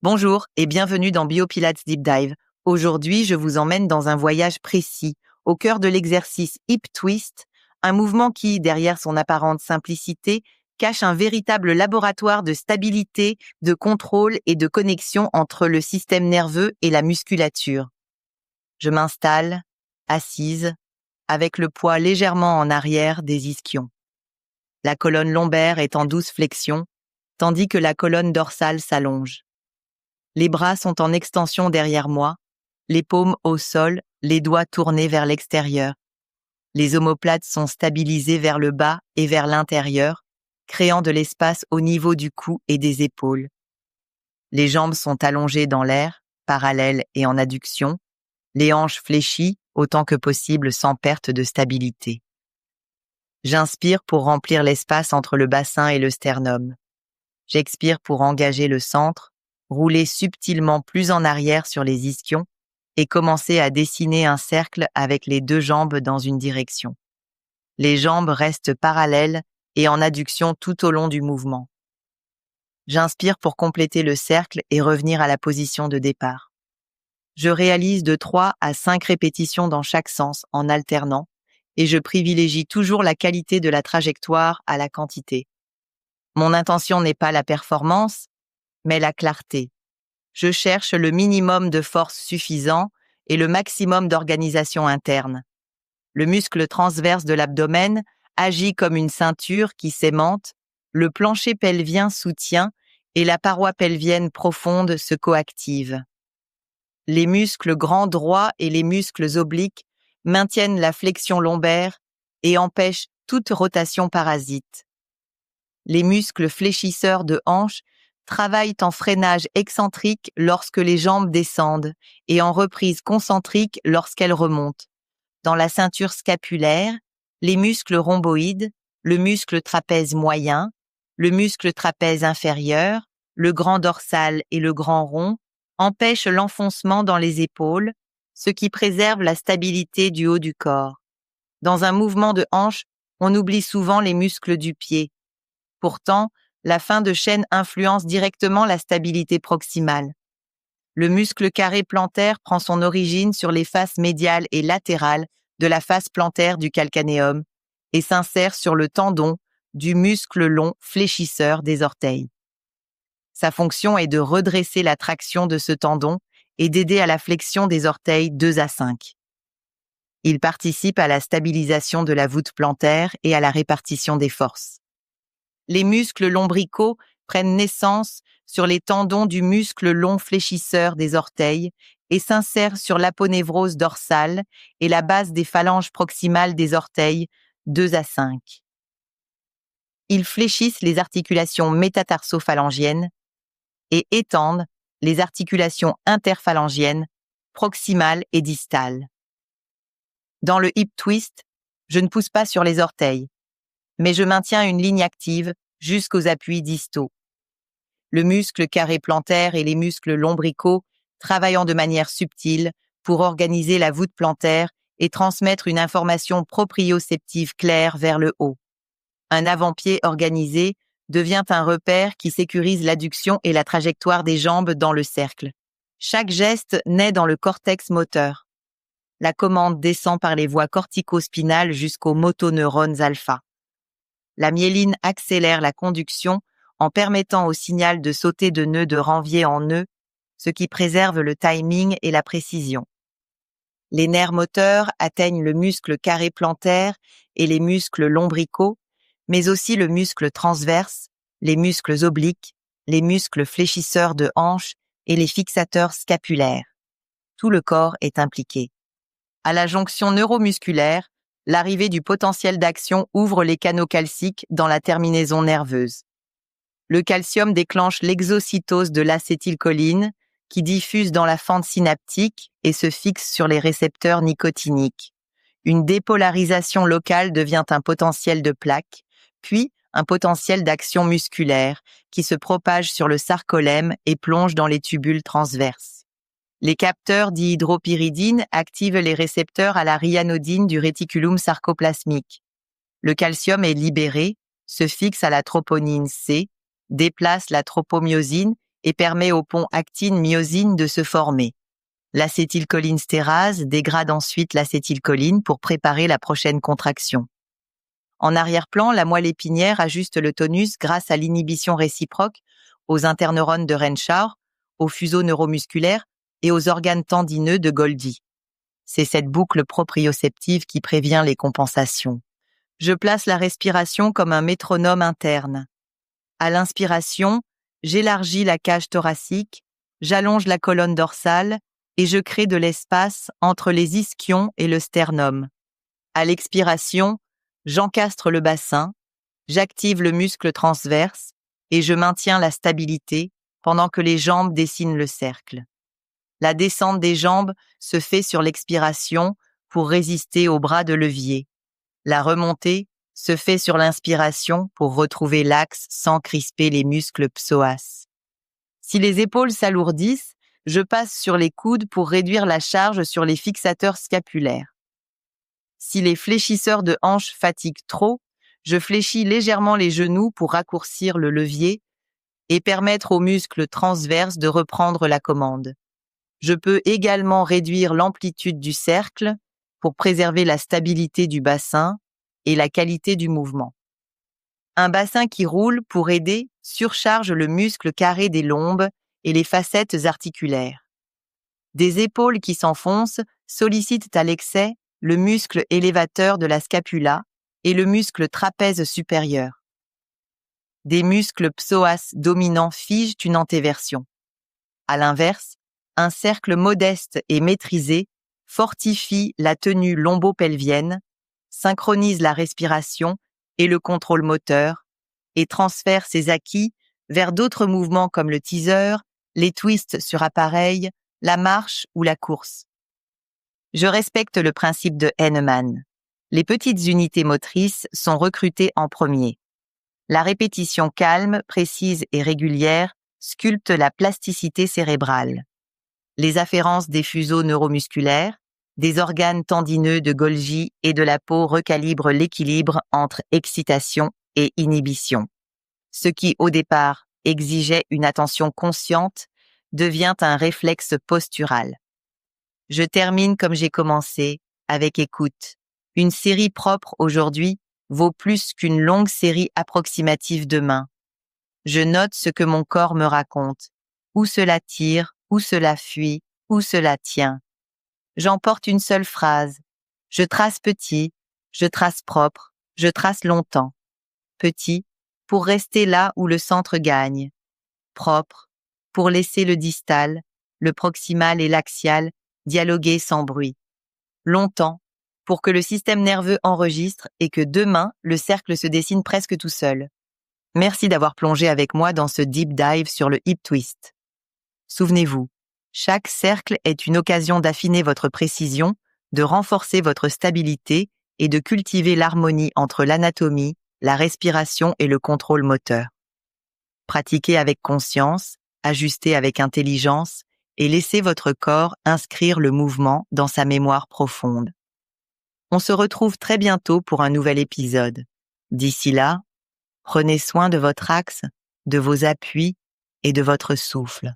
Bonjour et bienvenue dans Biopilates Deep Dive. Aujourd'hui, je vous emmène dans un voyage précis, au cœur de l'exercice Hip Twist, un mouvement qui, derrière son apparente simplicité, cache un véritable laboratoire de stabilité, de contrôle et de connexion entre le système nerveux et la musculature. Je m'installe, assise, avec le poids légèrement en arrière des ischions. La colonne lombaire est en douce flexion, tandis que la colonne dorsale s'allonge. Les bras sont en extension derrière moi, les paumes au sol, les doigts tournés vers l'extérieur. Les omoplates sont stabilisées vers le bas et vers l'intérieur, créant de l'espace au niveau du cou et des épaules. Les jambes sont allongées dans l'air, parallèles et en adduction, les hanches fléchies autant que possible sans perte de stabilité. J'inspire pour remplir l'espace entre le bassin et le sternum. J'expire pour engager le centre, rouler subtilement plus en arrière sur les ischions et commencer à dessiner un cercle avec les deux jambes dans une direction. Les jambes restent parallèles et en adduction tout au long du mouvement. J'inspire pour compléter le cercle et revenir à la position de départ. Je réalise de 3 à 5 répétitions dans chaque sens en alternant et je privilégie toujours la qualité de la trajectoire à la quantité. Mon intention n'est pas la performance, mais la clarté. Je cherche le minimum de force suffisant et le maximum d'organisation interne. Le muscle transverse de l'abdomen agit comme une ceinture qui s'aimante, le plancher pelvien soutient et la paroi pelvienne profonde se coactive. Les muscles grands droits et les muscles obliques maintiennent la flexion lombaire et empêchent toute rotation parasite. Les muscles fléchisseurs de hanche travaillent en freinage excentrique lorsque les jambes descendent et en reprise concentrique lorsqu'elles remontent. Dans la ceinture scapulaire, les muscles rhomboïdes, le muscle trapèze moyen, le muscle trapèze inférieur, le grand dorsal et le grand rond empêchent l'enfoncement dans les épaules, ce qui préserve la stabilité du haut du corps. Dans un mouvement de hanche, on oublie souvent les muscles du pied. Pourtant, la fin de chaîne influence directement la stabilité proximale. Le muscle carré plantaire prend son origine sur les faces médiales et latérales de la face plantaire du calcanéum et s'insère sur le tendon du muscle long fléchisseur des orteils. Sa fonction est de redresser la traction de ce tendon et d'aider à la flexion des orteils 2 à 5. Il participe à la stabilisation de la voûte plantaire et à la répartition des forces. Les muscles lombricaux prennent naissance sur les tendons du muscle long fléchisseur des orteils et s'insèrent sur l'aponévrose dorsale et la base des phalanges proximales des orteils 2 à 5. Ils fléchissent les articulations métatarsophalangiennes et étendent les articulations interphalangiennes proximales et distales. Dans le hip twist, je ne pousse pas sur les orteils, mais je maintiens une ligne active jusqu'aux appuis distaux. Le muscle carré plantaire et les muscles lombricaux travaillant de manière subtile pour organiser la voûte plantaire et transmettre une information proprioceptive claire vers le haut. Un avant-pied organisé devient un repère qui sécurise l'adduction et la trajectoire des jambes dans le cercle. Chaque geste naît dans le cortex moteur. La commande descend par les voies cortico-spinales jusqu'aux motoneurones alpha. La myéline accélère la conduction en permettant au signal de sauter de nœud de Ranvier en nœud, ce qui préserve le timing et la précision. Les nerfs moteurs atteignent le muscle carré plantaire et les muscles lombricaux, mais aussi le muscle transverse, les muscles obliques, les muscles fléchisseurs de hanche et les fixateurs scapulaires. Tout le corps est impliqué. À la jonction neuromusculaire, l'arrivée du potentiel d'action ouvre les canaux calciques dans la terminaison nerveuse. Le calcium déclenche l'exocytose de l'acétylcholine qui diffuse dans la fente synaptique et se fixe sur les récepteurs nicotiniques. Une dépolarisation locale devient un potentiel de plaque, puis un potentiel d'action musculaire qui se propage sur le sarcolème et plonge dans les tubules transverses. Les capteurs dihydropyridine activent les récepteurs à la ryanodine du réticulum sarcoplasmique. Le calcium est libéré, se fixe à la troponine C, déplace la tropomyosine et permet au pont actine-myosine de se former. L'acétylcholinestérase dégrade ensuite l'acétylcholine pour préparer la prochaine contraction. En arrière-plan, la moelle épinière ajuste le tonus grâce à l'inhibition réciproque aux interneurones de Renshaw, aux fuseaux neuromusculaires et aux organes tendineux de Golgi. C'est cette boucle proprioceptive qui prévient les compensations. Je place la respiration comme un métronome interne. À l'inspiration, j'élargis la cage thoracique, j'allonge la colonne dorsale et je crée de l'espace entre les ischions et le sternum. À l'expiration, j'encastre le bassin, j'active le muscle transverse et je maintiens la stabilité pendant que les jambes dessinent le cercle. La descente des jambes se fait sur l'expiration pour résister au bras de levier. La remontée se fait sur l'inspiration pour retrouver l'axe sans crisper les muscles psoas. Si les épaules s'alourdissent, je passe sur les coudes pour réduire la charge sur les fixateurs scapulaires. Si les fléchisseurs de hanches fatiguent trop, je fléchis légèrement les genoux pour raccourcir le levier et permettre aux muscles transverses de reprendre la commande. Je peux également réduire l'amplitude du cercle pour préserver la stabilité du bassin et la qualité du mouvement. Un bassin qui roule pour aider surcharge le muscle carré des lombes et les facettes articulaires. Des épaules qui s'enfoncent sollicitent à l'excès le muscle élévateur de la scapula et le muscle trapèze supérieur. Des muscles psoas dominants figent une antéversion. À l'inverse, un cercle modeste et maîtrisé fortifie la tenue lombo-pelvienne, synchronise la respiration et le contrôle moteur et transfère ses acquis vers d'autres mouvements comme le teaser, les twists sur appareil, la marche ou la course. Je respecte le principe de Henneman. Les petites unités motrices sont recrutées en premier. La répétition calme, précise et régulière sculpte la plasticité cérébrale. Les afférences des fuseaux neuromusculaires, des organes tendineux de Golgi et de la peau recalibrent l'équilibre entre excitation et inhibition. Ce qui, au départ, exigeait une attention consciente, devient un réflexe postural. Je termine comme j'ai commencé, avec écoute. Une série propre aujourd'hui vaut plus qu'une longue série approximative demain. Je note ce que mon corps me raconte, où cela tire, où cela fuit, où cela tient. J'emporte une seule phrase. Je trace petit, je trace propre, je trace longtemps. Petit, pour rester là où le centre gagne. Propre, pour laisser le distal, le proximal et l'axial dialoguer sans bruit. Longtemps, pour que le système nerveux enregistre et que demain, le cercle se dessine presque tout seul. Merci d'avoir plongé avec moi dans ce deep dive sur le hip twist. Souvenez-vous, chaque cercle est une occasion d'affiner votre précision, de renforcer votre stabilité et de cultiver l'harmonie entre l'anatomie, la respiration et le contrôle moteur. Pratiquez avec conscience, ajustez avec intelligence et laissez votre corps inscrire le mouvement dans sa mémoire profonde. On se retrouve très bientôt pour un nouvel épisode. D'ici là, prenez soin de votre axe, de vos appuis et de votre souffle.